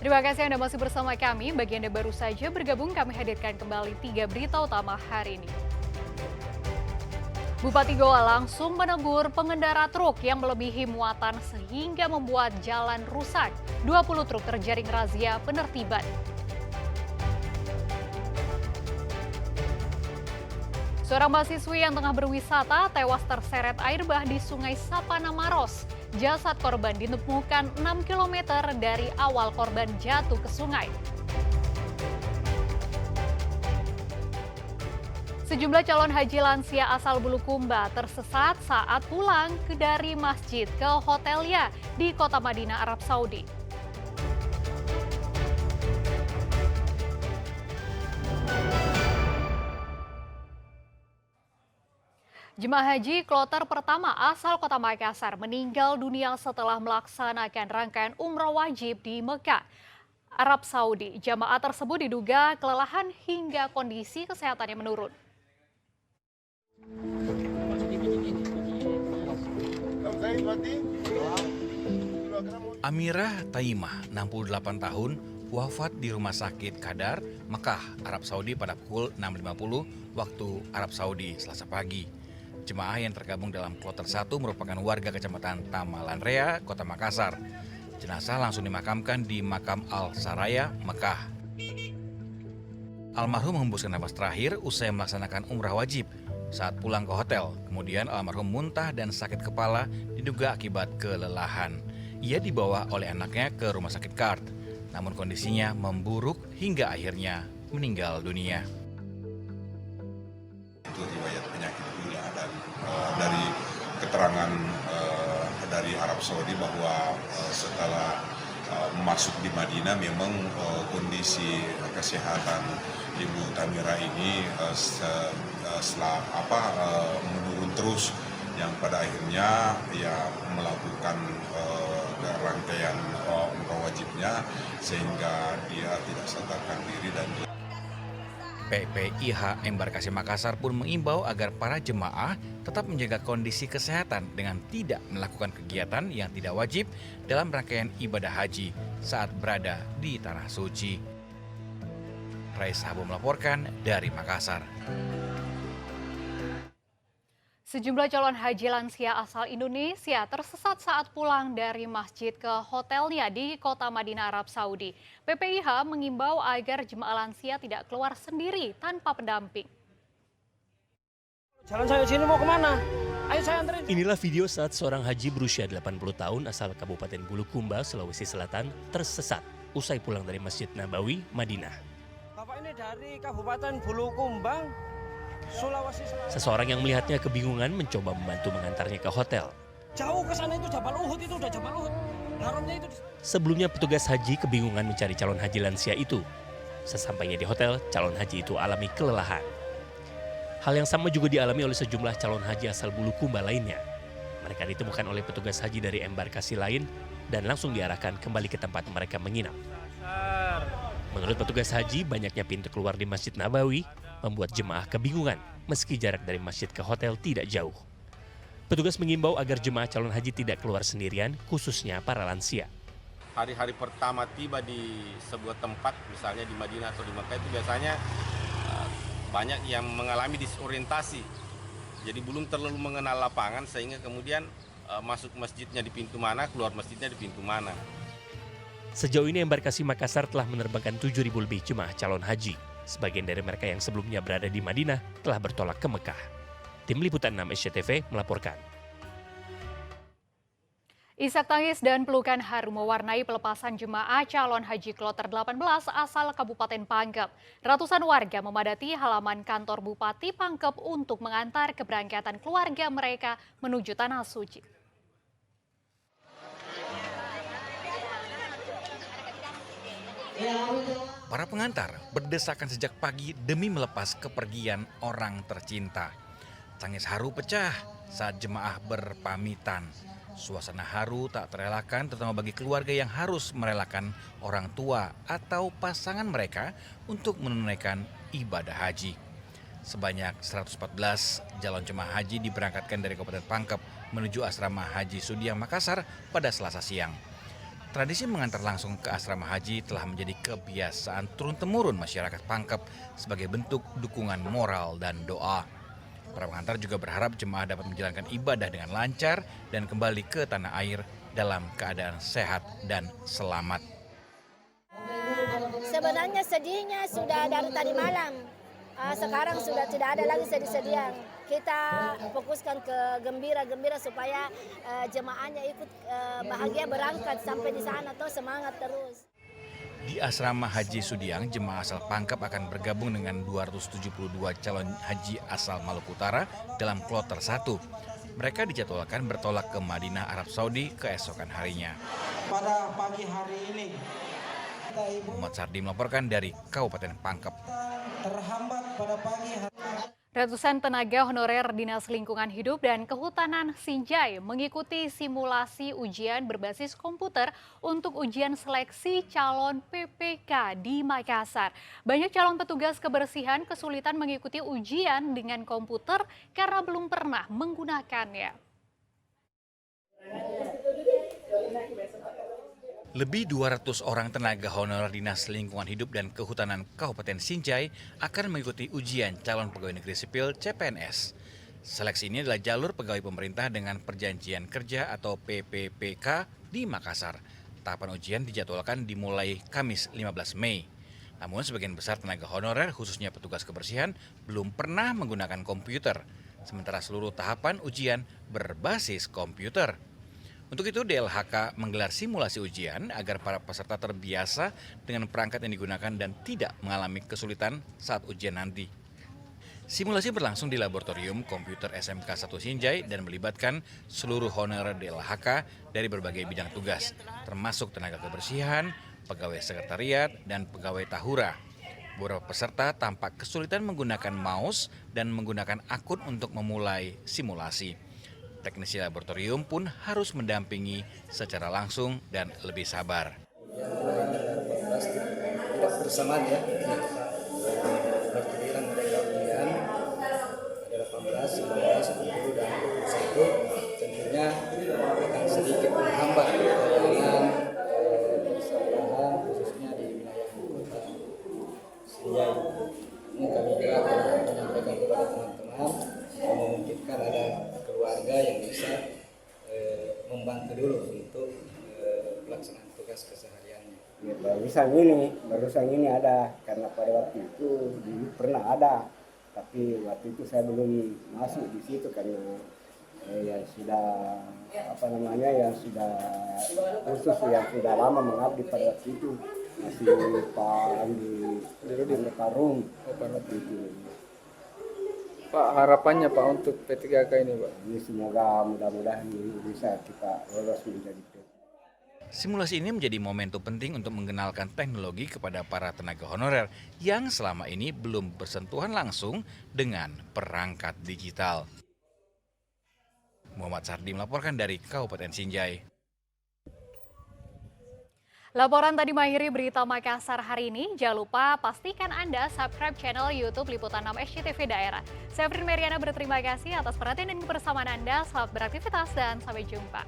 Terima kasih Anda masih bersama kami. Bagi Anda baru saja bergabung, kami hadirkan kembali 3 berita utama hari ini. Bupati Goa langsung menegur pengendara truk yang melebihi muatan sehingga membuat jalan rusak. 20 truk terjaring razia penertiban. Seorang mahasiswi yang tengah berwisata tewas terseret air bah di Sungai Sapana Maros. Jasad korban ditemukan 6 km dari awal korban jatuh ke sungai. Sejumlah calon haji lansia asal Bulukumba tersesat saat pulang dari masjid ke hotelnya di kota Madinah, Arab Saudi. Jemaah haji kloter pertama asal kota Makassar meninggal dunia setelah melaksanakan rangkaian umroh wajib di Mekah, Arab Saudi. Jamaah tersebut diduga kelelahan hingga kondisi kesehatannya menurun. Amirah Taimah, 68 tahun, wafat di Rumah Sakit Qadar, Mekah, Arab Saudi pada pukul 6.50 waktu Arab Saudi, Selasa pagi. Jemaah yang tergabung dalam kloter 1 merupakan warga Kecamatan Tamalan Rea, Kota Makassar. Jenazah langsung dimakamkan di Makam Al-Saraya, Mekah. Almarhum menghembuskan nafas terakhir usai melaksanakan umrah wajib saat pulang ke hotel. Kemudian almarhum muntah dan sakit kepala diduga akibat kelelahan. Ia dibawa oleh anaknya ke rumah sakit Kard, namun kondisinya memburuk hingga akhirnya meninggal dunia. Itu riwayat penyakit gula dan dari keterangan dari Arab Saudi bahwa setelah masuk di Madinah memang kondisi kesehatan Ibu Tamira ini menurun terus, yang pada akhirnya ya melakukan rangkaian umroh wajibnya sehingga dia tidak sadarkan diri dan PPIH Embarkasi Makassar pun mengimbau agar para jemaah tetap menjaga kondisi kesehatan dengan tidak melakukan kegiatan yang tidak wajib dalam rangkaian ibadah haji saat berada di Tanah Suci. Raisa Habu melaporkan dari Makassar. Sejumlah calon haji lansia asal Indonesia tersesat saat pulang dari masjid ke hotelnya di kota Madinah, Arab Saudi. PPIH mengimbau agar jemaah lansia tidak keluar sendiri tanpa pendamping. Jalan saya sini mau kemana? Ayo saya anterin. Inilah video saat seorang haji berusia 80 tahun asal Kabupaten Bulukumba, Sulawesi Selatan tersesat usai pulang dari Masjid Nabawi, Madinah. Bapak ini dari Kabupaten Bulukumbang, Sulawesi Selatan. Seseorang yang melihatnya kebingungan mencoba membantu mengantarnya ke hotel. Jauh ke sana itu Jabal Uhud, itu udah Jabal Uhud. Haramnya itu. Sebelumnya petugas haji kebingungan mencari calon haji lansia itu. Sesampainya di hotel, calon haji itu alami kelelahan. Hal yang sama juga dialami oleh sejumlah calon haji asal Bulukumba lainnya. Mereka ditemukan oleh petugas haji dari embarkasi lain dan langsung diarahkan kembali ke tempat mereka menginap. Menurut petugas haji, banyaknya pintu keluar di Masjid Nabawi membuat jemaah kebingungan meski jarak dari masjid ke hotel tidak jauh. Petugas mengimbau agar jemaah calon haji tidak keluar sendirian, khususnya para lansia. Hari-hari pertama tiba di sebuah tempat, misalnya di Madinah atau di Mekah, itu biasanya banyak yang mengalami disorientasi. Jadi belum terlalu mengenal lapangan sehingga kemudian masuk masjidnya di pintu mana, keluar masjidnya di pintu mana. Sejauh ini Embarkasi Makassar telah menerbangkan 7.000 lebih jemaah calon haji. Sebagian dari mereka yang sebelumnya berada di Madinah telah bertolak ke Mekah. Tim Liputan 6 SCTV melaporkan. Isak tangis dan pelukan haru mewarnai pelepasan jemaah calon haji kloter 18 asal Kabupaten Pangkep. Ratusan warga memadati halaman kantor Bupati Pangkep untuk mengantar keberangkatan keluarga mereka menuju Tanah Suci. Para pengantar berdesakan sejak pagi demi melepas kepergian orang tercinta. Tangis haru pecah saat jemaah berpamitan. Suasana haru tak terelakkan terutama bagi keluarga yang harus merelakan orang tua atau pasangan mereka untuk menunaikan ibadah haji. Sebanyak 114 calon jemaah haji diberangkatkan dari Kabupaten Pangkep menuju asrama Haji Sudiang Makassar pada Selasa siang. Tradisi mengantar langsung ke asrama haji telah menjadi kebiasaan turun-temurun masyarakat Pangkep sebagai bentuk dukungan moral dan doa. Para pengantar juga berharap jemaah dapat menjalankan ibadah dengan lancar dan kembali ke tanah air dalam keadaan sehat dan selamat. Sebenarnya sedihnya sudah dari tadi malam. Sekarang sudah tidak ada lagi sedih-sedihan. Kita fokuskan ke gembira-gembira supaya jemaahnya ikut bahagia berangkat sampai di sana atau semangat terus. Di asrama haji Sudiang, jemaah asal Pangkep akan bergabung dengan 272 calon haji asal Maluku Utara dalam kloter 1. Mereka dijadwalkan bertolak ke Madinah, Arab Saudi keesokan harinya. Pada pagi hari ini, Muhammad Sardi melaporkan dari Kabupaten Pangkep. terhambat pada pagi hari. Ratusan tenaga honorer Dinas Lingkungan Hidup dan Kehutanan Sinjai mengikuti simulasi ujian berbasis komputer untuk ujian seleksi calon PPK di Makassar. Banyak calon petugas kebersihan kesulitan mengikuti ujian dengan komputer karena belum pernah menggunakannya. Lebih 200 orang tenaga honorer Dinas Lingkungan Hidup dan Kehutanan Kabupaten Sinjai akan mengikuti ujian calon pegawai negeri sipil CPNS. Seleksi ini adalah jalur pegawai pemerintah dengan perjanjian kerja atau PPPK di Makassar. Tahapan ujian dijadwalkan dimulai Kamis 15 Mei. Namun sebagian besar tenaga honorer khususnya petugas kebersihan belum pernah menggunakan komputer. Sementara seluruh tahapan ujian berbasis komputer. Untuk itu DLHK menggelar simulasi ujian agar para peserta terbiasa dengan perangkat yang digunakan dan tidak mengalami kesulitan saat ujian nanti. Simulasi berlangsung di Laboratorium Komputer SMK 1 Sinjai dan melibatkan seluruh honorer DLHK dari berbagai bidang tugas, termasuk tenaga kebersihan, pegawai sekretariat, dan pegawai tahura. Beberapa peserta tampak kesulitan menggunakan mouse dan menggunakan akun untuk memulai simulasi. Teknisi laboratorium pun harus mendampingi secara langsung dan lebih sabar. Tidak bersamaan ya. Bergiliran mereka ujian ada 18, 19, 20 dan 21. Tentunya akan sedikit menghambat perjalanan usaha khususnya di wilayah kota Sinjai. Ini kami juga akan menyampaikan kepada teman-teman memungkinkan ada keluarga yang bisa membantu dulu untuk pelaksanaan tugas kesehariannya. Ya, barusan ini ada karena pada waktu itu dulu pernah ada, tapi waktu itu saya belum masuk di situ karena yang sudah yang sudah khusus yang sudah lama mengabdi pada waktu itu masih Pak Andi Karum pada waktu itu. Pak, harapannya Pak untuk P3K ini Pak? Ini semoga mudah-mudahan ini bisa kita lolos menjadi P3K. Simulasi ini menjadi momentum penting untuk mengenalkan teknologi kepada para tenaga honorer yang selama ini belum bersentuhan langsung dengan perangkat digital. Muhammad Sardi melaporkan dari Kabupaten Sinjai. Laporan tadi mengakhiri berita Makassar hari ini. Jangan lupa pastikan Anda subscribe channel YouTube Liputan 6 SCTV Daerah. Saya Frin Meriana berterima kasih atas perhatian dan kebersamaan Anda. Selamat beraktivitas dan sampai jumpa.